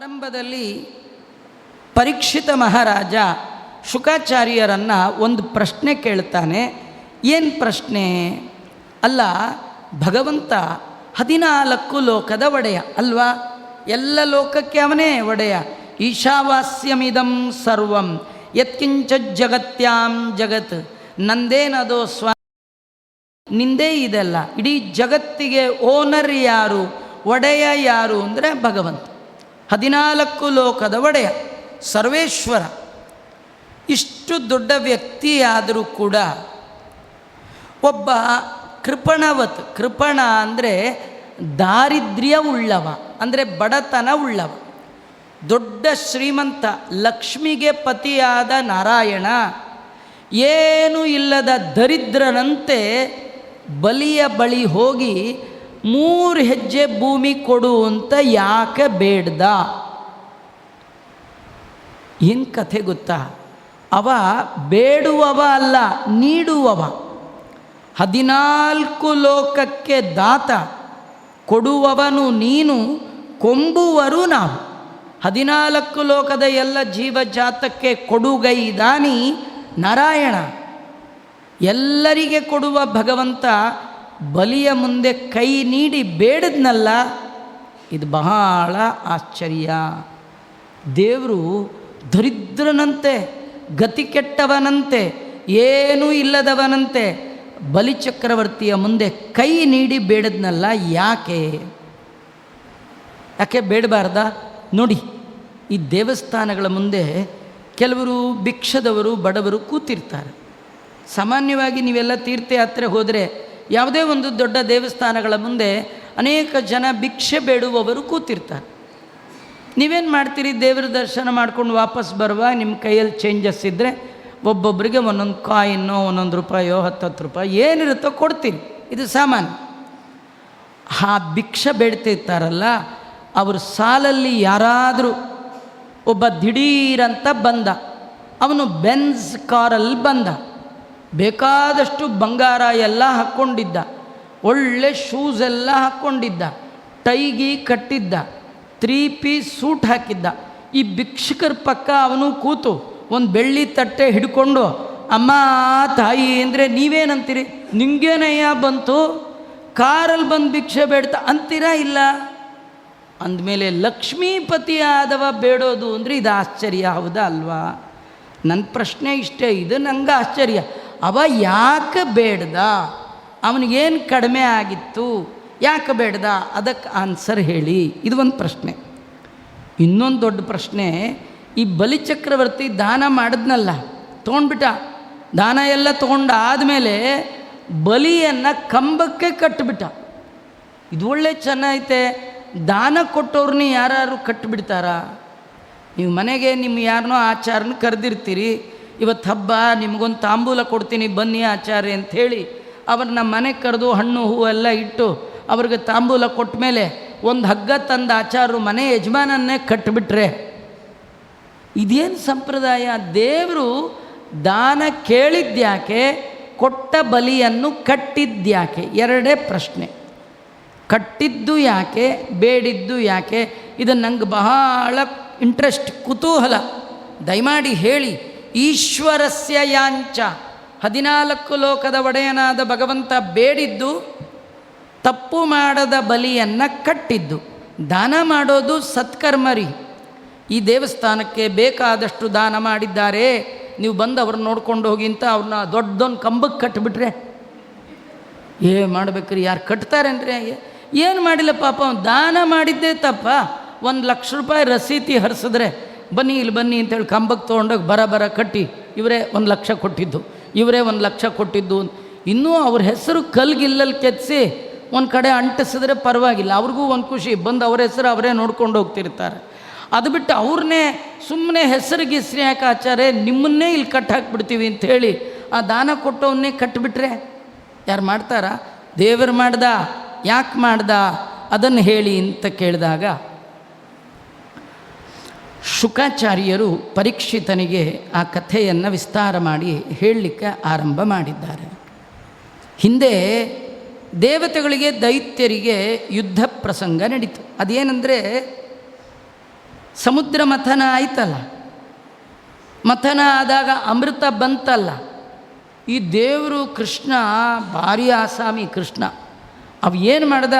ಆರಂಭದಲ್ಲಿ ಪರೀಕ್ಷಿತ ಮಹಾರಾಜ ಶುಕಾಚಾರ್ಯರನ್ನು ಒಂದು ಪ್ರಶ್ನೆ ಕೇಳ್ತಾನೆ. ಏನು ಪ್ರಶ್ನೆ? ಅಲ್ಲ, ಭಗವಂತ 14 ಲೋಕದ ಒಡೆಯ ಅಲ್ವಾ? ಎಲ್ಲ ಲೋಕಕ್ಕೆ ಅವನೇ ಒಡೆಯ. ಈಶಾವಾಸ್ಯಮಿದಂ ಸರ್ವಂ ಯತ್ಕಿಂಚ ಜಗತ್ಯಾಂ ಜಗತ್ ನಂದೇನದೋ ನಿಂದೇ ಇದೆಲ್ಲ. ಇಡೀ ಜಗತ್ತಿಗೆ ಓನರ್ ಯಾರು, ಒಡೆಯ ಯಾರು ಅಂದರೆ ಭಗವಂತ. 14 ಲೋಕದ ಒಡೆಯ ಸರ್ವೇಶ್ವರ. ಇಷ್ಟು ದೊಡ್ಡ ವ್ಯಕ್ತಿಯಾದರೂ ಕೂಡ ಒಬ್ಬ ಕೃಪಣವತ್, ಕೃಪಣ ಅಂದರೆ ದಾರಿದ್ರ್ಯ ಉಳ್ಳವ, ಅಂದರೆ ಬಡತನ ಉಳ್ಳವ. ದೊಡ್ಡ ಶ್ರೀಮಂತ, ಲಕ್ಷ್ಮಿಗೆ ಪತಿಯಾದ ನಾರಾಯಣ ಏನೂ ಇಲ್ಲದ ದರಿದ್ರನಂತೆ ಬಲಿಯ ಬಳಿ ಹೋಗಿ 3 ಹೆಜ್ಜೆ ಭೂಮಿ ಕೊಡು ಅಂತ ಯಾಕೆ ಬೇಡ್ದ? ಏನು ಕಥೆ ಗೊತ್ತಾ? ಅವ ಬೇಡುವವ ಅಲ್ಲ, ನೀಡುವವ. 14 ಲೋಕಕ್ಕೆ ದಾತ, ಕೊಡುವವನು ನೀನು, ಕೊಂಬುವರು ನಾವು. 14 ಲೋಕದ ಎಲ್ಲ ಜೀವಜಾತಕ್ಕೆ ಕೊಡುಗೈದಾನಿ ನಾರಾಯಣ. ಎಲ್ಲರಿಗೆ ಕೊಡುವ ಭಗವಂತ ಬಲಿಯ ಮುಂದೆ ಕೈ ನೀಡಿ ಬೇಡದ್ನಲ್ಲ, ಇದು ಬಹಳ ಆಶ್ಚರ್ಯ. ದೇವರು ದರಿದ್ರನಂತೆ, ಗತಿ ಕೆಟ್ಟವನಂತೆ, ಏನೂ ಇಲ್ಲದವನಂತೆ ಬಲಿಚಕ್ರವರ್ತಿಯ ಮುಂದೆ ಕೈ ನೀಡಿ ಬೇಡದ್ನಲ್ಲ. ಯಾಕೆ ಬೇಡಬಾರ್ದ? ನೋಡಿ, ಈ ದೇವಸ್ಥಾನಗಳ ಮುಂದೆ ಕೆಲವರು ಭಿಕ್ಷದವರು, ಬಡವರು ಕೂತಿರ್ತಾರೆ. ಸಾಮಾನ್ಯವಾಗಿ ನೀವೆಲ್ಲ ತೀರ್ಥಯಾತ್ರೆ ಹೋದರೆ ಯಾವುದೇ ಒಂದು ದೊಡ್ಡ ದೇವಸ್ಥಾನಗಳ ಮುಂದೆ ಅನೇಕ ಜನ ಭಿಕ್ಷೆ ಬೇಡುವವರು ಕೂತಿರ್ತಾರೆ. ನೀವೇನು ಮಾಡ್ತೀರಿ? ದೇವರ ದರ್ಶನ ಮಾಡ್ಕೊಂಡು ವಾಪಸ್ ಬರುವಾಗ ನಿಮ್ಮ ಕೈಯಲ್ಲಿ ಚೇಂಜಸ್ ಇದ್ದರೆ ಒಬ್ಬೊಬ್ಬರಿಗೆ ಒಂದೊಂದು ಕಾಯಿನೋ, ₹1 10 ರೂಪಾಯಿ ಏನಿರುತ್ತೋ ಕೊಡ್ತೀರಿ. ಇದು ಸಾಮಾನ್ಯ. ಆ ಭಿಕ್ಷೆ ಬೇಡ್ತಿರ್ತಾರಲ್ಲ, ಅವರು ಸಾಲಲ್ಲಿ ಯಾರಾದರೂ ಒಬ್ಬ ದಿಢೀರಂತ ಬಂದ, ಅವನು ಬೆನ್ಸ್ ಕಾರಲ್ಲಿ ಬಂದ, ಬೇಕಾದಷ್ಟು ಬಂಗಾರ ಎಲ್ಲ ಹಾಕ್ಕೊಂಡಿದ್ದ, ಒಳ್ಳೆ ಶೂಸ್ ಎಲ್ಲ ಹಾಕ್ಕೊಂಡಿದ್ದ, ಟೈಗಿ ಕಟ್ಟಿದ್ದ, 3 ಪೀಸ್ ಸೂಟ್ ಹಾಕಿದ್ದ. ಈ ಭಿಕ್ಷುಕರ ಪಕ್ಕ ಅವನು ಕೂತು ಒಂದು ಬೆಳ್ಳಿ ತಟ್ಟೆ ಹಿಡ್ಕೊಂಡು ಅಮ್ಮ ತಾಯಿ ಅಂದರೆ ನೀವೇನಂತೀರಿ? ನಿಂಗೇನಯ್ಯ ಬಂತು, ಕಾರಲ್ಲಿ ಬಂದು ಭಿಕ್ಷೆ ಬೇಡ್ತಾ ಅಂತೀರಾ? ಇಲ್ಲ. ಅಂದಮೇಲೆ ಲಕ್ಷ್ಮೀಪತಿ ಆದವ ಬೇಡೋದು ಅಂದರೆ ಇದು ಆಶ್ಚರ್ಯ ಹೌದಾ ಅಲ್ವಾ? ನನ್ನ ಪ್ರಶ್ನೆ ಇಷ್ಟೇ, ಇದು ನಂಗೆ ಆಶ್ಚರ್ಯ. ಅವ ಯಾಕೆ ಬೇಡ್ದ? ಅವನಿಗೇನು ಕಡಿಮೆ ಆಗಿತ್ತು? ಯಾಕೆ ಬೇಡ್ದ? ಅದಕ್ಕೆ ಆನ್ಸರ್ ಹೇಳಿ. ಇದು ಒಂದು ಪ್ರಶ್ನೆ. ಇನ್ನೊಂದು ದೊಡ್ಡ ಪ್ರಶ್ನೆ, ಈ ಬಲಿಚಕ್ರವರ್ತಿ ದಾನ ಮಾಡಿದ್ನಲ್ಲ, ತೊಗೊಂಡ್ಬಿಟ್ಟ. ದಾನ ಎಲ್ಲ ತೊಗೊಂಡಾದಮೇಲೆ ಬಲಿಯನ್ನು ಕಂಬಕ್ಕೆ ಕಟ್ಟಿಬಿಟ್ಟ. ಇದು ಒಳ್ಳೆ ಚೆನ್ನಾಗೈತೆ. ದಾನ ಕೊಟ್ಟವ್ರನ್ನ ಯಾರು ಕಟ್ಟಿಬಿಡ್ತಾರ? ನೀವು ಮನೆಗೆ ನಿಮ್ಮ ಯಾರನ್ನೋ ಆಚಾರನ ಕರೆದಿರ್ತೀರಿ, ಇವತ್ತು ಹಬ್ಬ, ನಿಮಗೊಂದು ತಾಂಬೂಲ ಕೊಡ್ತೀನಿ ಬನ್ನಿ ಆಚಾರ್ಯ ಅಂಥೇಳಿ ಅವ್ರನ್ನ ಮನೆಗೆ ಕರೆದು ಹಣ್ಣು ಹೂವೆಲ್ಲ ಇಟ್ಟು ಅವ್ರಿಗೆ ತಾಂಬೂಲ ಕೊಟ್ಟ ಮೇಲೆ ಒಂದು ಹಗ್ಗ ತಂದು ಆಚಾರ್ಯರು ಮನೆ ಯಜಮಾನನ್ನೇ ಕಟ್ಟಿಬಿಟ್ರೆ ಇದೇನು ಸಂಪ್ರದಾಯ? ದೇವರು ದಾನ ಕೇಳಿದ್ಯಾಕೆ, ಕೊಟ್ಟ ಬಲಿಯನ್ನು ಕಟ್ಟಿದ್ಯಾಕೆ? ಎರಡೇ ಪ್ರಶ್ನೆ. ಕಟ್ಟಿದ್ದು ಯಾಕೆ, ಬೇಡಿದ್ದು ಯಾಕೆ? ಇದು ನಂಗೆ ಬಹಳ ಇಂಟ್ರೆಸ್ಟ್, ಕುತೂಹಲ. ದಯಮಾಡಿ ಹೇಳಿ. ಈಶ್ವರಸ್ಯ ಯಾಂಚ, 14 ಲೋಕದ ಒಡೆಯನಾದ ಭಗವಂತ ಬೇಡಿದ್ದು, ತಪ್ಪು ಮಾಡದ ಬಲಿಯನ್ನು ಕಟ್ಟಿದ್ದು. ದಾನ ಮಾಡೋದು ಸತ್ಕರ್ಮರಿ. ಈ ದೇವಸ್ಥಾನಕ್ಕೆ ಬೇಕಾದಷ್ಟು ದಾನ ಮಾಡಿದ್ದಾರೆ, ನೀವು ಬಂದು ಅವ್ರನ್ನ ನೋಡ್ಕೊಂಡು ಹೋಗಿ ಅಂತ ಅವ್ರನ್ನ ದೊಡ್ಡದೊಂದು ಕಂಬಕ್ಕೆ ಕಟ್ಟಿಬಿಟ್ರೆ ಮಾಡ್ಬೇಕ್ರಿ? ಯಾರು ಕಟ್ತಾರೇನ್ರಿ? ಏನು ಮಾಡಿಲ್ಲ ಪಾಪ, ಅವ್ನು ದಾನ ಮಾಡಿದ್ದೇ ತಪ್ಪ. ₹1,00,000 ರಸೀತಿ ಹರಿಸಿದ್ರೆ ಬನ್ನಿ ಇಲ್ಲಿ ಬನ್ನಿ ಅಂತೇಳಿ ಕಂಬಕ್ಕೆ ತೊಗೊಂಡೋಗಿ ಬರ ಕಟ್ಟಿ ಇವರೇ $1,00,000 ಕೊಟ್ಟಿದ್ದು, ಇವರೇ $1,00,000 ಕೊಟ್ಟಿದ್ದು. ಇನ್ನೂ ಅವ್ರ ಹೆಸರು ಕಲ್ಗಿಲ್ಲಲ್ಲಿ ಕೆತ್ತಿಸಿ ಒಂದು ಕಡೆ ಅಂಟಿಸಿದ್ರೆ ಪರವಾಗಿಲ್ಲ, ಅವ್ರಿಗೂ ಒಂದು ಖುಷಿ, ಬಂದು ಅವ್ರ ಹೆಸರು ಅವರೇ ನೋಡ್ಕೊಂಡು ಹೋಗ್ತಿರ್ತಾರೆ. ಅದು ಬಿಟ್ಟು ಅವ್ರನ್ನೇ ಸುಮ್ಮನೆ ಹೆಸರಿಗೆ ಹೆಸರು ಯಾಕೆ ಆಚಾರ್ಯ, ನಿಮ್ಮನ್ನೇ ಇಲ್ಲಿ ಕಟ್ಟಿ ಹಾಕ್ಬಿಡ್ತೀವಿ ಅಂಥೇಳಿ ಆ ದಾನ ಕೊಟ್ಟವನ್ನೇ ಕಟ್ಟಿಬಿಟ್ರೆ ಯಾರು ಮಾಡ್ತಾರಾ? ದೇವರು ಮಾಡ್ದ, ಯಾಕೆ ಮಾಡ್ದ ಅದನ್ನು ಹೇಳಿ ಅಂತ ಕೇಳಿದಾಗ ಶುಕಾಚಾರ್ಯರು ಪರೀಕ್ಷಿತನಿಗೆ ಆ ಕಥೆಯನ್ನು ವಿಸ್ತಾರ ಮಾಡಿ ಹೇಳಲಿಕ್ಕೆ ಆರಂಭ ಮಾಡಿದ್ದಾರೆ. ಹಿಂದೆ ದೇವತೆಗಳಿಗೆ ದೈತ್ಯರಿಗೆ ಯುದ್ಧ ಪ್ರಸಂಗ ನಡೀತು. ಅದೇನೆಂದರೆ ಸಮುದ್ರ ಮಥನ ಆಯ್ತಲ್ಲ, ಮಥನ ಆದಾಗ ಅಮೃತ ಬಂತಲ್ಲ. ಈ ದೇವರು ಕೃಷ್ಣ ಭಾರಿ ಆಸಾಮಿ ಕೃಷ್ಣ. ಅವು ಏನು ಮಾಡ್ದ,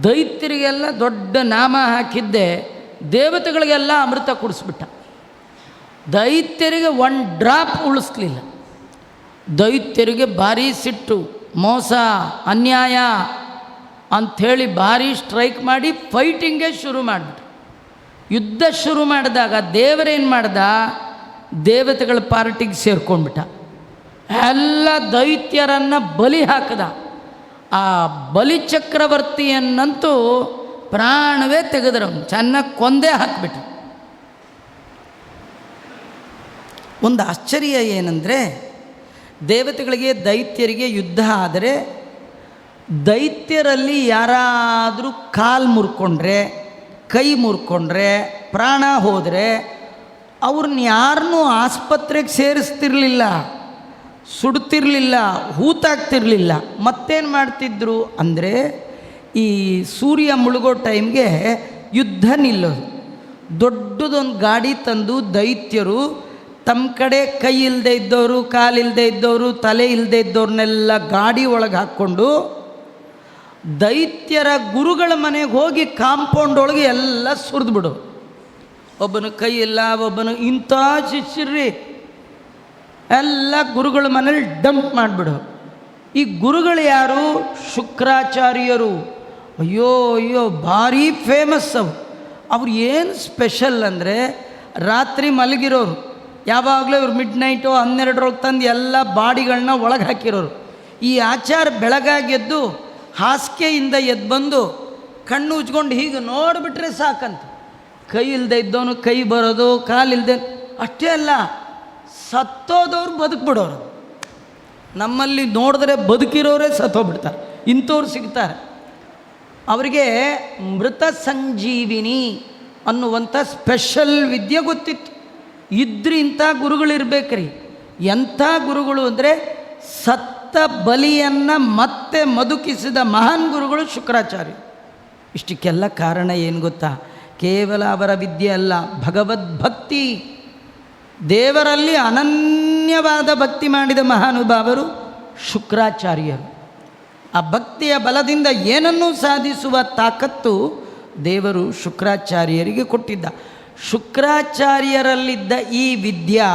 ದೈತ್ಯರಿಗೆಲ್ಲ ದೊಡ್ಡ ನಾಮ ಹಾಕಿದ್ದೆ, ದೇವತೆಗಳಿಗೆಲ್ಲ ಅಮೃತ ಕುಡಿಸ್ಬಿಟ್ಟ. ದೈತ್ಯರಿಗೆ ಒಂದು ಡ್ರಾಪ್ ಉಳಿಸ್ಲಿಲ್ಲ. ದೈತ್ಯರಿಗೆ ಭಾರಿ ಸಿಟ್ಟು, ಮೋಸ, ಅನ್ಯಾಯ ಅಂಥೇಳಿ ಭಾರಿ ಸ್ಟ್ರೈಕ್ ಮಾಡಿ ಫೈಟಿಂಗೇ ಶುರು ಮಾಡಿಬಿಟ್ರು. ಯುದ್ಧ ಶುರು ಮಾಡಿದಾಗ ದೇವರೇನು ಮಾಡ್ದ, ದೇವತೆಗಳ ಪಾರ್ಟಿಗೆ ಸೇರ್ಕೊಂಡ್ಬಿಟ್ಟ. ಎಲ್ಲ ದೈತ್ಯರನ್ನು ಬಲಿ ಹಾಕದ. ಆ ಬಲಿಚಕ್ರವರ್ತಿಯನ್ನಂತೂ ಪ್ರಾಣವೇ ತೆಗೆದ್ರು, ಚೆನ್ನಾಗಿ ಕೊಂದೇ ಹಾಕಿಬಿಟ್ರು. ಒಂದು ಆಶ್ಚರ್ಯ ಏನಂದರೆ, ದೇವತೆಗಳಿಗೆ ದೈತ್ಯರಿಗೆ ಯುದ್ಧ ಆದರೆ ದೈತ್ಯರಲ್ಲಿ ಯಾರಾದರೂ ಕಾಲು ಮುರ್ಕೊಂಡ್ರೆ, ಕೈ ಮುರ್ಕೊಂಡ್ರೆ, ಪ್ರಾಣ ಹೋದರೆ ಅವ್ರನ್ನ ಯಾರನ್ನೂ ಆಸ್ಪತ್ರೆಗೆ ಸೇರಿಸ್ತಿರ್ಲಿಲ್ಲ, ಸುಡ್ತಿರ್ಲಿಲ್ಲ, ಹೂತಾಗ್ತಿರ್ಲಿಲ್ಲ. ಮತ್ತೇನು ಮಾಡ್ತಿದ್ರು ಅಂದರೆ, ಈ ಸೂರ್ಯ ಮುಳುಗೋ ಟೈಮ್ಗೆ ಯುದ್ಧ ನಿಲ್ಲೋದು. ದೊಡ್ಡದೊಂದು ಗಾಡಿ ತಂದು ದೈತ್ಯರು ತಮ್ಮ ಕಡೆ ಕೈ ಇಲ್ಲದೆ ಇದ್ದವರು, ಕಾಲಿಲ್ಲದೆ ಇದ್ದವರು, ತಲೆ ಇಲ್ಲದೆ ಇದ್ದವ್ರನ್ನೆಲ್ಲ ಗಾಡಿ ಒಳಗೆ ಹಾಕ್ಕೊಂಡು ದೈತ್ಯರ ಗುರುಗಳ ಮನೆಗೆ ಹೋಗಿ ಕಾಂಪೌಂಡ್ ಒಳಗೆ ಎಲ್ಲ ಸುರಿದು ಬಿಡು. ಒಬ್ಬನು ಕೈ ಇಲ್ಲ, ಒಬ್ಬನು ಇಂಥ ಶಿಷ್ಯರ್ರಿ ಎಲ್ಲ ಗುರುಗಳ ಮನೇಲಿ ಡಂಪ್ ಮಾಡಿಬಿಡು. ಈ ಗುರುಗಳು ಯಾರು? ಶುಕ್ರಾಚಾರ್ಯರು. ಅಯ್ಯೋ ಅಯ್ಯೋ ಭಾರಿ ಫೇಮಸ್ ಅವ್ರು ಏನು ಸ್ಪೆಷಲ್ ಅಂದರೆ, ರಾತ್ರಿ ಮಲಗಿರೋರು, ಯಾವಾಗಲೂ ಇವ್ರು ಮಿಡ್ ನೈಟು 12 ತಂದು ಎಲ್ಲ ಬಾಡಿಗಳನ್ನ ಒಳಗೆ ಹಾಕಿರೋರು. ಈ ಆಚಾರ ಬೆಳಗಾಗಿ ಎದ್ದು ಹಾಸಿಗೆಯಿಂದ ಎದ್ದು ಬಂದು ಕಣ್ಣು ಉಜ್ಕೊಂಡು ಹೀಗೆ ನೋಡಿಬಿಟ್ರೆ ಸಾಕಂತ. ಕೈ ಇಲ್ಲದೆ ಇದ್ದವನು ಕೈ ಬರೋದು, ಕಾಲಿಲ್ಲದೆ, ಅಷ್ಟೇ ಅಲ್ಲ ಸತ್ತೋದವ್ರು ಬದುಕ್ಬಿಡೋರು. ನಮ್ಮಲ್ಲಿ ನೋಡಿದ್ರೆ ಬದುಕಿರೋರೇ ಸತ್ತೋಗ್ಬಿಡ್ತಾರೆ, ಇಂಥವ್ರು ಸಿಗ್ತಾರೆ. ಅವರಿಗೆ ಮೃತ ಸಂಜೀವಿನಿ ಅನ್ನುವಂಥ ಸ್ಪೆಷಲ್ ವಿದ್ಯೆ ಗೊತ್ತಿತ್ತು. ಇದ್ರೆ ಇಂಥ ಗುರುಗಳಿರ್ಬೇಕ್ರಿ. ಎಂಥ ಗುರುಗಳು ಅಂದರೆ, ಸತ್ತ ಬಲಿಯನ್ನು ಮತ್ತೆ ಬದುಕಿಸಿದ ಮಹಾನ್ ಗುರುಗಳು ಶುಕ್ರಾಚಾರ್ಯ. ಇಷ್ಟಕ್ಕೆಲ್ಲ ಕಾರಣ ಏನು ಗೊತ್ತಾ? ಕೇವಲ ಅವರ ವಿದ್ಯೆ ಅಲ್ಲ, ಭಗವದ್ಭಕ್ತಿ. ದೇವರಲ್ಲಿ ಅನನ್ಯವಾದ ಭಕ್ತಿ ಮಾಡಿದ ಮಹಾನುಭಾವರು ಶುಕ್ರಾಚಾರ್ಯರು. ಆ ಭಕ್ತಿಯ ಬಲದಿಂದ ಏನನ್ನೂ ಸಾಧಿಸುವ ತಾಕತ್ತು ದೇವರು ಶುಕ್ರಾಚಾರ್ಯರಿಗೆ ಕೊಟ್ಟಿದ್ದ. ಶುಕ್ರಾಚಾರ್ಯರಲ್ಲಿದ್ದ ಈ ವಿದ್ಯಾ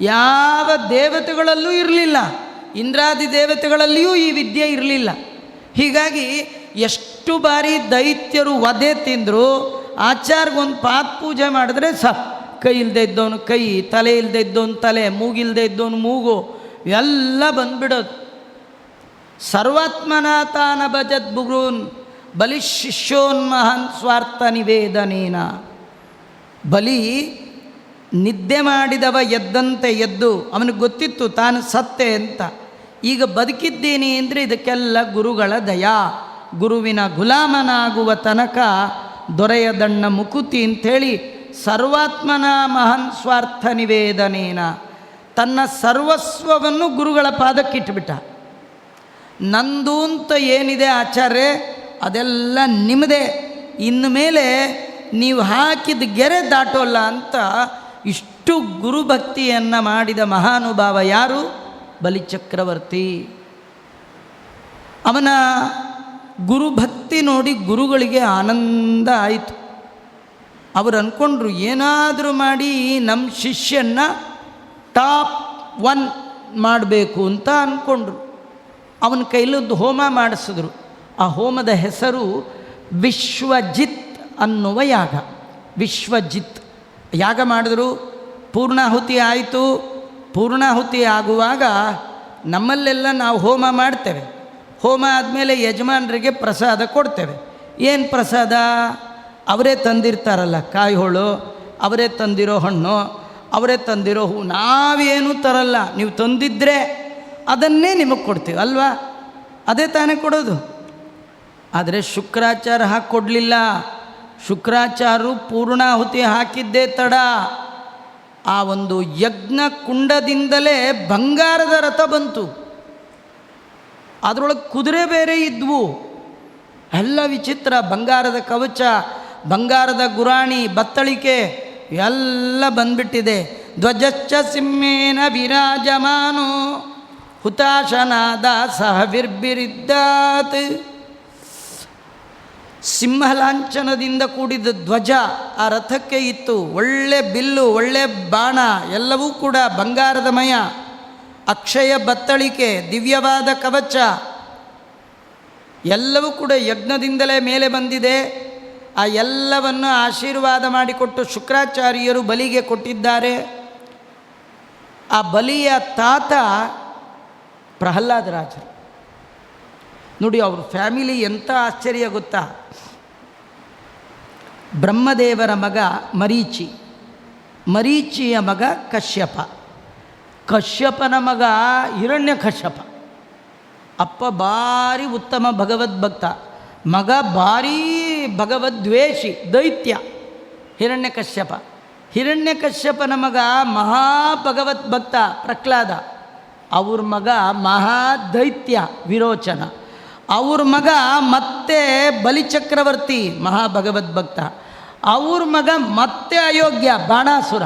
ಯಾವ ದೇವತೆಗಳಲ್ಲೂ ಇರಲಿಲ್ಲ, ಇಂದ್ರಾದಿ ದೇವತೆಗಳಲ್ಲಿಯೂ ಈ ವಿದ್ಯೆ ಇರಲಿಲ್ಲ. ಹೀಗಾಗಿ ಎಷ್ಟು ಬಾರಿ ದೈತ್ಯರು ವಧೆ ತಿಂದರು, ಆಚಾರ್ಗೊಂದು ಪಾದ ಪೂಜೆ ಮಾಡಿದ್ರೆ ಕೈ ಇಲ್ಲದೆ ಇದ್ದವನು ಕೈ, ತಲೆ ಇಲ್ಲದೆ ಇದ್ದವನು ತಲೆ, ಮೂಗಿಲ್ಲದೆ ಇದ್ದವನು ಮೂಗು, ಎಲ್ಲ ಬಂದ್ಬಿಡೋದು. ಸರ್ವಾತ್ಮನಾಥಾನ ಭಜದ್ ಭುಗುನ್ ಬಲಿ ಶಿಷ್ಯೋನ್ಮಹನ್ ಸ್ವಾರ್ಥ ನಿವೇದನೇನ. ಬಲಿ ನಿದ್ದೆ ಮಾಡಿದವ ಎದ್ದಂತೆ ಎದ್ದು, ಅವನಿಗೆ ಗೊತ್ತಿತ್ತು ತಾನು ಸತ್ತೆ ಅಂತ. ಈಗ ಬದುಕಿದ್ದೀನಿ ಅಂದರೆ ಇದಕ್ಕೆಲ್ಲ ಗುರುಗಳ ದಯಾ. ಗುರುವಿನ ಗುಲಾಮನಾಗುವ ತನಕ ದೊರೆಯದಣ್ಣ ಮುಕುತಿ ಅಂಥೇಳಿ ಸರ್ವಾತ್ಮನ ಮಹನ್ ಸ್ವಾರ್ಥ ನಿವೇದನೇನ ತನ್ನ ಸರ್ವಸ್ವವನ್ನು ಗುರುಗಳ ಪಾದಕ್ಕಿಟ್ಬಿಟ್ಟ. ನಂದು ಅಂತ ಏನಿದೆ ಆಚಾರ್ಯ, ಅದೆಲ್ಲ ನಿಮ್ಮದೇ, ಇನ್ನು ಮೇಲೆ ನೀವು ಹಾಕಿದ ಗೆರೆ ದಾಟೋಲ್ಲ ಅಂತ ಇಷ್ಟು ಗುರುಭಕ್ತಿಯನ್ನು ಮಾಡಿದ ಮಹಾನುಭಾವ ಯಾರು? ಬಲಿಚಕ್ರವರ್ತಿ. ಅವನ ಗುರುಭಕ್ತಿ ನೋಡಿ ಗುರುಗಳಿಗೆ ಆನಂದ ಆಯಿತು. ಅವರು ಅಂದ್ಕೊಂಡ್ರು, ಏನಾದರೂ ಮಾಡಿ ನಮ್ಮ ಶಿಷ್ಯನ್ನ ಟಾಪ್ 1 ಮಾಡಬೇಕು ಅಂತ ಅಂದ್ಕೊಂಡ್ರು. ಅವನ ಕೈಲೊಂದು ಹೋಮ ಮಾಡಿಸಿದ್ರು. ಆ ಹೋಮದ ಹೆಸರು ವಿಶ್ವಜಿತ್ ಅನ್ನುವ ಯಾಗ. ವಿಶ್ವಜಿತ್ ಯಾಗ ಮಾಡಿದ್ರು. ಪೂರ್ಣಾಹುತಿ ಆಯಿತು. ಪೂರ್ಣಾಹುತಿ ಆಗುವಾಗ ನಮ್ಮಲ್ಲೆಲ್ಲ ನಾವು ಹೋಮ ಮಾಡ್ತೇವೆ. ಹೋಮ ಆದಮೇಲೆ ಯಜಮಾನರಿಗೆ ಪ್ರಸಾದ ಕೊಡ್ತೇವೆ. ಏನು ಪ್ರಸಾದ? ಅವರೇ ತಂದಿರ್ತಾರಲ್ಲ ಕಾಯಿ ಹೋಳು, ಅವರೇ ತಂದಿರೋ ಹಣ್ಣು, ಅವರೇ ತಂದಿರೋ ಹೂ, ನಾವೇನೂ ತರಲ್ಲ. ನೀವು ತಂದಿದ್ದರೆ ಅದನ್ನೇ ನಿಮಗೆ ಕೊಡ್ತೀವಿ ಅಲ್ವಾ? ಅದೇ ತಾನೇ ಕೊಡೋದು. ಆದರೆ ಶುಕ್ರಾಚಾರ ಹಾಕ್ಕೊಡ್ಲಿಲ್ಲ. ಶುಕ್ರಾಚಾರ್ಯರು ಪೂರ್ಣಾಹುತಿ ಹಾಕಿದ್ದೇ ತಡ. ಆ ಒಂದು ಯಜ್ಞ ಕುಂಡದಿಂದಲೇ ಬಂಗಾರದ ರಥ ಬಂತು. ಅದರೊಳಗೆ ಕುದುರೆ ಬೇರೆ ಇದ್ವು. ಎಲ್ಲ ವಿಚಿತ್ರ. ಬಂಗಾರದ ಕವಚ, ಬಂಗಾರದ ಗುರಾಣಿ, ಬತ್ತಳಿಕೆ ಎಲ್ಲ ಬಂದ್ಬಿಟ್ಟಿದೆ. ಧ್ವಜಶ್ಚ ಸಿಂಹೇನ ವಿರಾಜಮಾನೋ ಹುತಾಶನಾದ ಸಹವಿರ್ಬಿರಿದ್ದಾತ್. ಸಿಂಹಲಾಂಛನದಿಂದ ಕೂಡಿದ ಧ್ವಜ ಆ ರಥಕ್ಕೆ ಇತ್ತು. ಒಳ್ಳೆ ಬಿಲ್ಲು, ಒಳ್ಳೆ ಬಾಣ, ಎಲ್ಲವೂ ಕೂಡ ಬಂಗಾರದಮಯ. ಅಕ್ಷಯ ಬತ್ತಳಿಕೆ, ದಿವ್ಯವಾದ ಕವಚ ಎಲ್ಲವೂ ಕೂಡ ಯಜ್ಞದಿಂದಲೇ ಮೇಲೆ ಬಂದಿದೆ. ಆ ಎಲ್ಲವನ್ನು ಆಶೀರ್ವಾದ ಮಾಡಿಕೊಟ್ಟು ಶುಕ್ರಾಚಾರ್ಯರು ಬಲಿಗೆ ಕೊಟ್ಟಿದ್ದಾರೆ. ಆ ಬಲಿಯ ತಾತ ಪ್ರಹ್ಲಾದರಾಜರು. ನೋಡಿ ಅವ್ರ ಫ್ಯಾಮಿಲಿ ಎಂಥ ಆಶ್ಚರ್ಯ ಗೊತ್ತಾ. ಬ್ರಹ್ಮದೇವರ ಮಗ ಮರೀಚಿ, ಮರೀಚಿಯ ಮಗ ಕಶ್ಯಪ, ಕಶ್ಯಪನ ಮಗ ಹಿರಣ್ಯಕಶ್ಯಪ. ಅಪ್ಪ ಭಾರಿ ಉತ್ತಮ ಭಗವದ್ಭಕ್ತ, ಮಗ ಭಾರೀ ಭಗವದ್ವೇಷಿ ದೈತ್ಯ ಹಿರಣ್ಯಕಶ್ಯಪ. ಹಿರಣ್ಯಕಶ್ಯಪನ ಮಗ ಮಹಾಭಗವದ್ಭಕ್ತ ಪ್ರಹ್ಲಾದ, ಅವ್ರ ಮಗ ಮಹಾದೈತ್ಯ ವಿರೋಚನ, ಅವ್ರ ಮಗ ಮತ್ತೆ ಬಲಿಚಕ್ರವರ್ತಿ ಮಹಾಭಗವದ್ಭಕ್ತ, ಅವ್ರ ಮಗ ಮತ್ತೆ ಅಯೋಗ್ಯ ಬಾಣಾಸುರ.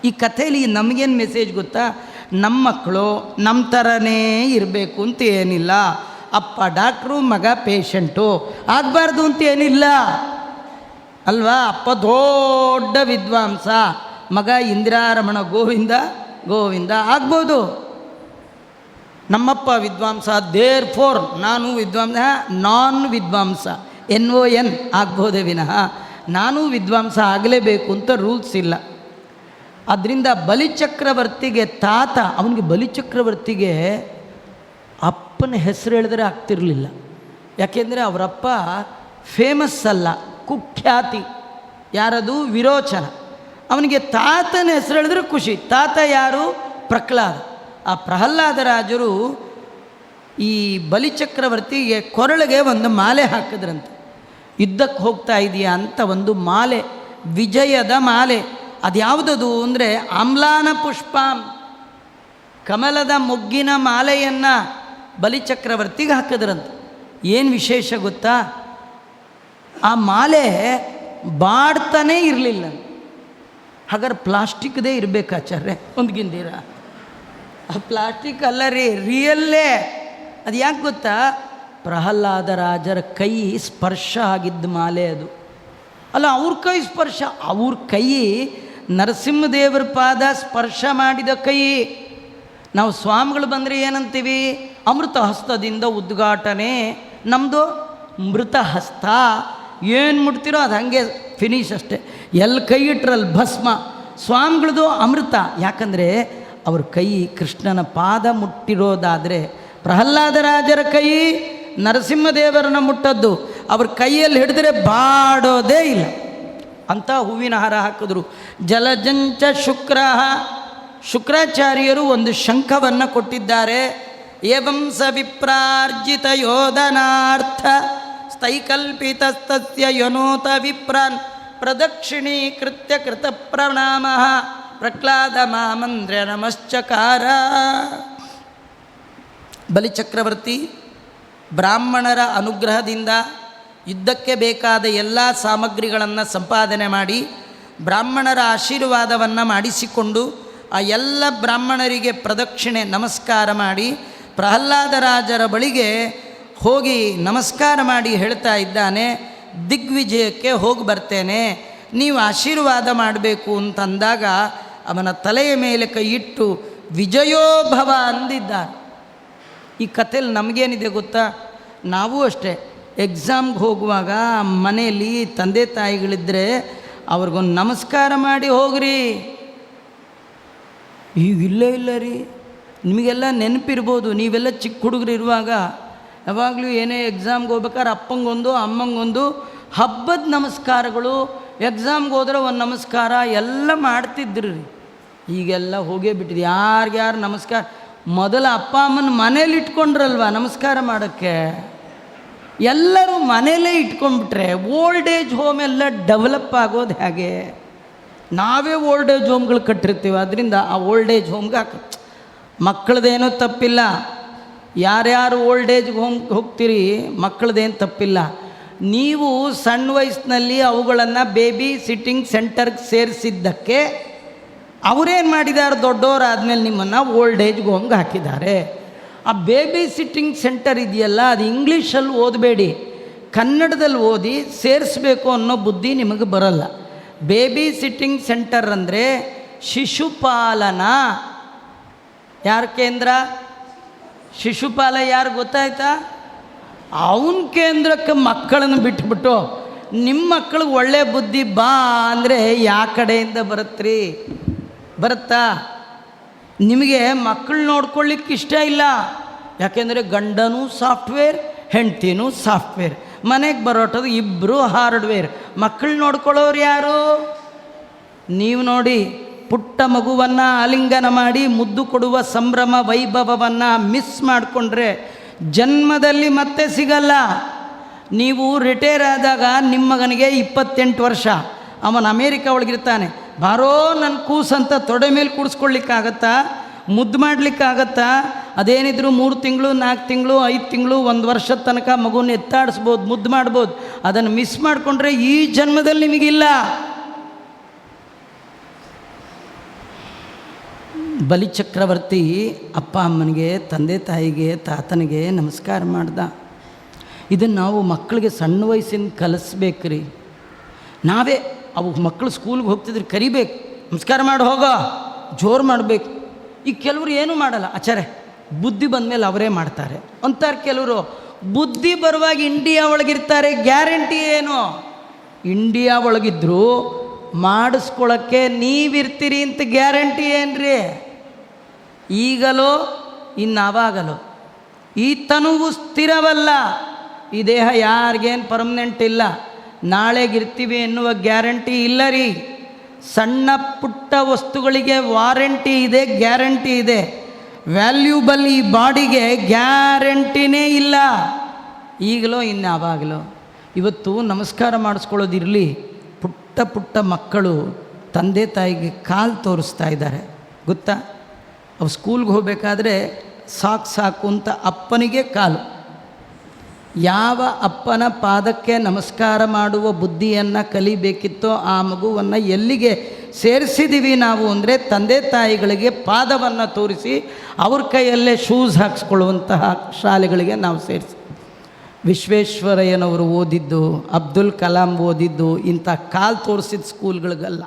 ಈ ಕಥೆಯಲ್ಲಿ ನಮಗೇನು ಮೆಸೇಜ್ ಗೊತ್ತಾ, ನಮ್ಮ ಮಕ್ಕಳು ನಮ್ಮ ಥರನೇ ಇರಬೇಕು ಅಂತ ಏನಿಲ್ಲ. ಅಪ್ಪ ಡಾಕ್ಟ್ರು, ಮಗ ಪೇಷಂಟು ಆಗಬಾರ್ದು ಅಂತ ಏನಿಲ್ಲ ಅಲ್ವಾ. ಅಪ್ಪ ದೊಡ್ಡ ವಿದ್ವಾಂಸ, ಮಗ ಇಂದಿರಾರಮಣ ಗೋವಿಂದ ಗೋವಿಂದ ಆಗ್ಬೋದು. ನಮ್ಮಪ್ಪ ವಿದ್ವಾಂಸ, ದೇರ್ ಫೋರ್ ನಾನು ವಿದ್ವಾಂಸ, ನಾನ್ ವಿದ್ವಾಂಸ NON ಆಗ್ಬೋದೇ ವಿನಃ ನಾನು ವಿದ್ವಾಂಸ ಆಗಲೇಬೇಕು ಅಂತ ರೂಲ್ಸ್ ಇಲ್ಲ. ಅದರಿಂದ ಬಲಿಚಕ್ರವರ್ತಿಗೆ ತಾತ, ಅವನಿಗೆ ಬಲಿಚಕ್ರವರ್ತಿಗೆ ಅಪ್ಪನ ಹೆಸರು ಹೇಳಿದ್ರೆ ಆಗ್ತಿರಲಿಲ್ಲ. ಯಾಕೆಂದರೆ ಅವರಪ್ಪ ಫೇಮಸ್ ಅಲ್ಲ, ಕುಖ್ಯಾತಿ. ಯಾರದು? ವಿರೋಚನ. ಅವನಿಗೆ ತಾತನ ಹೆಸರು ಹೇಳಿದ್ರೆ ಖುಷಿ. ತಾತ ಯಾರು? ಪ್ರಹ್ಲಾದ. ಆ ಪ್ರಹ್ಲಾದರಾಜರು ಈ ಬಲಿಚಕ್ರವರ್ತಿಗೆ ಕೊರಳಿಗೆ ಒಂದು ಮಾಲೆ ಹಾಕಿದ್ರಂತೆ. ಯುದ್ಧಕ್ಕೆ ಹೋಗ್ತಾ ಇದೆಯಾ ಅಂತ ಒಂದು ಮಾಲೆ, ವಿಜಯದ ಮಾಲೆ. ಅದ್ಯಾವುದದು ಅಂದರೆ ಆಮ್ಲಾನ ಪುಷ್ಪಾಂ, ಕಮಲದ ಮೊಗ್ಗಿನ ಮಾಲೆಯನ್ನು ಬಲಿಚಕ್ರವರ್ತಿಗೆ ಹಾಕಿದ್ರಂತೆ. ಏನು ವಿಶೇಷ ಗೊತ್ತಾ, ಆ ಮಾಲೆ ಬಾಡ್ತಾನೇ ಇರಲಿಲ್ಲ. ಹಾಗಾದ್ರೆ ಪ್ಲಾಸ್ಟಿಕ್ದೇ ಇರಬೇಕಾಚಾರ್ಯ ಒಂದ್ಗಿಂದೀರ. ಆ ಪ್ಲಾಸ್ಟಿಕ್ ಅಲ್ಲ ರೀ, ರಿಯಲ್ಲೇ. ಅದು ಯಾಕೆ ಗೊತ್ತಾ, ಪ್ರಹ್ಲಾದರಾಜರ ಕೈ ಸ್ಪರ್ಶ ಆಗಿದ್ದ ಮಾಲೆ ಅದು. ಅಲ್ಲ, ಅವ್ರ ಕೈ ಸ್ಪರ್ಶ, ಅವ್ರ ಕೈ ನರಸಿಂಹದೇವರ ಪಾದ ಸ್ಪರ್ಶ ಮಾಡಿದ ಕೈ. ನಾವು ಸ್ವಾಮಿಗಳು ಬಂದರೆ ಏನಂತೀವಿ? ಅಮೃತ ಹಸ್ತದಿಂದ ಉದ್ಘಾಟನೆ. ನಮ್ಮದು ಮೃತ ಹಸ್ತ. ಏನು ಮುಟ್ತಿರೋ ಅದು ಹಾಗೆ ಫಿನಿಶ್ ಅಷ್ಟೆ. ಎಲ್ಲಿ ಕೈ ಇಟ್ರಲ್ಲಿ ಭಸ್ಮ. ಸ್ವಾಮಿಗಳದು ಅಮೃತ. ಯಾಕಂದರೆ ಅವ್ರ ಕೈ ಕೃಷ್ಣನ ಪಾದ ಮುಟ್ಟಿರೋದಾದರೆ, ಪ್ರಹ್ಲಾದರಾಜರ ಕೈ ನರಸಿಂಹದೇವರನ್ನ ಮುಟ್ಟದ್ದು. ಅವ್ರ ಕೈಯಲ್ಲಿ ಹಿಡಿದ್ರೆ ಬಾಡೋದೇ ಇಲ್ಲ. ಅಂಥ ಹೂವಿನ ಹಾರ ಹಾಕಿದ್ರು. ಜಲಜಂಚ ಶುಕ್ರ, ಶುಕ್ರಾಚಾರ್ಯರು ಒಂದು ಶಂಖವನ್ನು ಕೊಟ್ಟಿದ್ದಾರೆ. ಏವಂ ಸ ವಿಪ್ರಾರ್ಜಿತ ಯೋಧನಾರ್ಥ ಸ್ಥೈಕಲ್ಪಿತಸ್ತಸ್ಯ ಯನೋತ ವಿಪ್ರಾನ್ ಪ್ರದಕ್ಷಿಣೀಕೃತ್ಯ ಕೃತ ಪ್ರಣಾಮ ಪ್ರಹ್ಲಾದ ಮಾಮಂದ್ರ ನಮಶ್ಚಕಾರ. ಬಲಿಚಕ್ರವರ್ತಿ ಬ್ರಾಹ್ಮಣರ ಅನುಗ್ರಹದಿಂದ ಯುದ್ಧಕ್ಕೆ ಬೇಕಾದ ಎಲ್ಲ ಸಾಮಗ್ರಿಗಳನ್ನು ಸಂಪಾದನೆ ಮಾಡಿ, ಬ್ರಾಹ್ಮಣರ ಆಶೀರ್ವಾದವನ್ನು ಮಾಡಿಸಿಕೊಂಡು, ಆ ಎಲ್ಲ ಬ್ರಾಹ್ಮಣರಿಗೆ ಪ್ರದಕ್ಷಿಣೆ ನಮಸ್ಕಾರ ಮಾಡಿ, ಪ್ರಹ್ಲಾದರಾಜರ ಬಳಿಗೆ ಹೋಗಿ ನಮಸ್ಕಾರ ಮಾಡಿ ಹೇಳ್ತಾ ಇದ್ದಾನೆ, ದಿಗ್ವಿಜಯಕ್ಕೆ ಹೋಗಿ ಬರ್ತೇನೆ, ನೀವು ಆಶೀರ್ವಾದ ಮಾಡಬೇಕು ಅಂತಂದಾಗ ಅವನ ತಲೆಯ ಮೇಲೆ ಕೈ ಇಟ್ಟು ವಿಜಯೋಭವ ಅಂದಿದ್ದಾರೆ. ಈ ಕಥೆಯಲ್ಲಿ ನಮಗೇನಿದೆ ಗೊತ್ತಾ, ನಾವು ಅಷ್ಟೇ ಎಕ್ಸಾಮ್ಗೆ ಹೋಗುವಾಗ ಮನೆಯಲ್ಲಿ ತಂದೆ ತಾಯಿಗಳಿದ್ದರೆ ಅವ್ರಿಗೊಂದು ನಮಸ್ಕಾರ ಮಾಡಿ ಹೋಗ್ರಿ. ಈಗ ಇಲ್ಲ ರೀ, ನಿಮಗೆಲ್ಲ ನೆನಪಿರ್ಬೋದು. ನೀವೆಲ್ಲ ಚಿಕ್ಕ ಹುಡುಗರು ಇರುವಾಗ ಯಾವಾಗಲೂ ಏನೇ ಎಕ್ಸಾಮ್ಗೆ ಹೋಗ್ಬೇಕಾದ್ರೆ ಅಪ್ಪಂಗೊಂದು ಅಮ್ಮಂಗೊಂದು ಹಬ್ಬದ ನಮಸ್ಕಾರಗಳು, ಎಕ್ಸಾಮ್ಗೆ ಹೋದ್ರೆ ಒಂದು ನಮಸ್ಕಾರ ಎಲ್ಲ ಮಾಡ್ತಿದ್ರಿ. ಈಗೆಲ್ಲ ಹೋಗೇ ಬಿಟ್ಟಿದೆ. ಯಾರ್ಯಾರು ನಮಸ್ಕಾರ ಮೊದಲು ಅಪ್ಪ ಅಮ್ಮನ ಮನೇಲಿ ಇಟ್ಕೊಂಡ್ರಲ್ವ ನಮಸ್ಕಾರ ಮಾಡೋಕ್ಕೆ, ಎಲ್ಲರೂ ಮನೇಲೇ ಇಟ್ಕೊಂಡ್ಬಿಟ್ರೆ ಓಲ್ಡ್ ಏಜ್ ಹೋಮ್ ಎಲ್ಲ ಡೆವಲಪ್ ಆಗೋದು ಹೇಗೆ? ನಾವೇ ಓಲ್ಡ್ ಏಜ್ ಹೋಮ್ಗಳು ಕಟ್ಟಿರ್ತೀವಿ. ಅದರಿಂದ ಆ ಓಲ್ಡ್ ಏಜ್ ಹೋಮ್ಗೆ ಮಕ್ಕಳದೇನೂ ತಪ್ಪಿಲ್ಲ. ಯಾರ್ಯಾರು ಓಲ್ಡ್ ಏಜ್ಗೆ ಹೋಗ್ತೀರಿ ಮಕ್ಕಳದೇನು ತಪ್ಪಿಲ್ಲ. ನೀವು ಸಣ್ಣ ವಯಸ್ಸಿನಲ್ಲಿ ಅವುಗಳನ್ನು ಬೇಬಿ ಸಿಟ್ಟಿಂಗ್ ಸೆಂಟರ್ಗೆ ಸೇರಿಸಿದ್ದಕ್ಕೆ ಅವರೇನು ಮಾಡಿದ್ದಾರೆ, ದೊಡ್ಡವರಾದಮೇಲೆ ನಿಮ್ಮನ್ನು ಓಲ್ಡ್ ಏಜ್ಗೆ ಹೋಗಿ ಹಾಕಿದ್ದಾರೆ. ಆ ಬೇಬಿ ಸಿಟ್ಟಿಂಗ್ ಸೆಂಟರ್ ಇದೆಯಲ್ಲ, ಅದು ಇಂಗ್ಲೀಷಲ್ಲಿ ಓದಬೇಡಿ, ಕನ್ನಡದಲ್ಲಿ ಓದಿ ಸೇರಿಸ್ಬೇಕು ಅನ್ನೋ ಬುದ್ಧಿ ನಿಮಗೆ ಬರಲ್ಲ. ಬೇಬಿ ಸಿಟ್ಟಿಂಗ್ ಸೆಂಟರ್ ಅಂದರೆ ಶಿಶುಪಾಲನಾ ಯಾರ ಕೇಂದ್ರ? ಶಿಶುಪಾಲ ಯಾರು ಗೊತ್ತಾಯ್ತಾ? ಅವನ ಕೇಂದ್ರಕ್ಕೆ ಮಕ್ಕಳನ್ನು ಬಿಟ್ಬಿಟ್ಟು ನಿಮ್ಮ ಮಕ್ಕಳಿಗೆ ಒಳ್ಳೆ ಬುದ್ಧಿ ಬಾ ಅಂದರೆ ಯಾವ ಕಡೆಯಿಂದ ಬರುತ್ತ್ರಿ? ಬರುತ್ತಾ? ನಿಮಗೆ ಮಕ್ಕಳು ನೋಡ್ಕೊಳ್ಳಿಕ್ಕೆ ಇಷ್ಟ ಇಲ್ಲ, ಯಾಕೆಂದರೆ ಗಂಡನೂ ಸಾಫ್ಟ್ವೇರ್, ಹೆಂಡ್ತಿನೂ ಸಾಫ್ಟ್ವೇರ್, ಮನೆಗೆ ಬರೋಟದು ಇಬ್ಬರು ಹಾರ್ಡ್ವೇರ್. ಮಕ್ಕಳು ನೋಡ್ಕೊಳ್ಳೋರು ಯಾರು? ನೀವು ನೋಡಿ, ಪುಟ್ಟ ಮಗುವನ್ನು ಆಲಿಂಗನ ಮಾಡಿ ಮುದ್ದು ಕೊಡುವ ಸಂಭ್ರಮ ವೈಭವವನ್ನು ಮಿಸ್ ಮಾಡಿಕೊಂಡ್ರೆ ಜನ್ಮದಲ್ಲಿ ಮತ್ತೆ ಸಿಗಲ್ಲ. ನೀವು ರಿಟೈರ್ ಆದಾಗ ನಿಮ್ಮ ಮಗನಿಗೆ 28 ವರ್ಷ, ಅವನು ಅಮೇರಿಕಾ ಒಳಗಿರ್ತಾನೆ. ಬಾರೋ ನನ್ನ ಕೂಸಂತ ತೊಡೆ ಮೇಲೆ ಕೂಡಿಸ್ಕೊಳ್ಳಿಕ್ಕಾಗತ್ತಾ? ಮುದ್ದು ಮಾಡಲಿಕ್ಕಾಗತ್ತಾ? ಅದೇನಿದ್ರು 3 ತಿಂಗಳು 4 ತಿಂಗಳು 5 ತಿಂಗಳು 1 ವರ್ಷದ ತನಕ ಮಗುನ ಎತ್ತಾಡಿಸ್ಬೋದು, ಮುದ್ದು ಮಾಡ್ಬೋದು. ಅದನ್ನು ಮಿಸ್ ಮಾಡಿಕೊಂಡ್ರೆ ಈ ಜನ್ಮದಲ್ಲಿ ನಿಮಗಿಲ್ಲ. ಬಲಿಚಕ್ರವರ್ತಿ ಅಪ್ಪ ಅಮ್ಮನಿಗೆ, ತಂದೆ ತಾಯಿಗೆ, ತಾತನಿಗೆ ನಮಸ್ಕಾರ ಮಾಡ್ದ. ಇದನ್ನು ನಾವು ಮಕ್ಕಳಿಗೆ ಸಣ್ಣ ವಯಸ್ಸಿನ ಕಲಿಸ್ಬೇಕ್ರಿ. ನಾವೇ ಅವು ಮಕ್ಕಳು ಸ್ಕೂಲ್ಗೆ ಹೋಗ್ತಿದ್ರೆ ಕರಿಬೇಕು, ನಮಸ್ಕಾರ ಮಾಡಿ ಹೋಗೋ, ಜೋರು ಮಾಡಬೇಕು. ಈಗ ಕೆಲವರು ಏನೂ ಮಾಡಲ್ಲ, ಆಚಾರೆ ಬುದ್ಧಿ ಬಂದಮೇಲೆ ಅವರೇ ಮಾಡ್ತಾರೆ ಅಂತಾರೆ. ಕೆಲವರು ಬುದ್ಧಿ ಬರುವಾಗ ಇಂಡಿಯಾ ಒಳಗಿರ್ತಾರೆ, ಗ್ಯಾರಂಟಿ ಏನು? ಇಂಡಿಯಾ ಒಳಗಿದ್ರು ಮಾಡಿಸ್ಕೊಳ್ಳೋಕ್ಕೆ ನೀವಿರ್ತೀರಿ ಅಂತ ಗ್ಯಾರಂಟಿ ಏನ್ರಿ? ಈಗಲೋ ಇನ್ನಾವಾಗಲೋ ಈ ತನುವು ಸ್ಥಿರವಲ್ಲ. ಈ ದೇಹ ಯಾರಿಗೇನು ಪರ್ಮನೆಂಟ್ ಇಲ್ಲ, ನಾಳೆಗಿರ್ತೀವಿ ಎನ್ನುವ ಗ್ಯಾರಂಟಿ ಇಲ್ಲ ರೀ. ಸಣ್ಣ ಪುಟ್ಟ ವಸ್ತುಗಳಿಗೆ ವಾರಂಟಿ ಇದೆ, ಗ್ಯಾರಂಟಿ ಇದೆ. ವ್ಯಾಲ್ಯೂಬಲ್ ಈ ಬಾಡಿಗೆ ಗ್ಯಾರಂಟಿನೇ ಇಲ್ಲ. ಈಗಲೋ ಇನ್ನಾವಾಗಲೋ. ಇವತ್ತು ನಮಸ್ಕಾರ ಮಾಡಿಸ್ಕೊಳ್ಳೋದಿರಲಿ, ಪುಟ್ಟ ಪುಟ್ಟ ಮಕ್ಕಳು ತಂದೆ ತಾಯಿಗೆ ಕಾಲು ತೋರಿಸ್ತಾ ಇದ್ದಾರೆ ಗೊತ್ತಾ? ಅವು ಸ್ಕೂಲ್ಗೆ ಹೋಗಬೇಕಾದ್ರೆ ಸಾಕು ಅಂತ ಅಪ್ಪನಿಗೆ ಕಾಲು. ಯಾವ ಅಪ್ಪನ ಪಾದಕ್ಕೆ ನಮಸ್ಕಾರ ಮಾಡುವ ಬುದ್ಧಿಯನ್ನು ಕಲಿಬೇಕಿತ್ತೋ ಆ ಮಗುವನ್ನು ಎಲ್ಲಿಗೆ ಸೇರಿಸಿದ್ದೀವಿ ನಾವು ಅಂದರೆ ತಂದೆ ತಾಯಿಗಳಿಗೆ ಪಾದವನ್ನು ತೋರಿಸಿ ಅವ್ರ ಕೈಯಲ್ಲೇ ಶೂಸ್ ಹಾಕ್ಸ್ಕೊಳ್ಳುವಂತಹ ಶಾಲೆಗಳಿಗೆ ನಾವು ಸೇರಿಸಿ. ವಿಶ್ವೇಶ್ವರಯ್ಯನವರು ಓದಿದ್ದು, ಅಬ್ದುಲ್ ಕಲಾಂ ಓದಿದ್ದು ಇಂಥ ಕಾಲು ತೋರಿಸಿದ ಸ್ಕೂಲ್ಗಳಿಗಲ್ಲ.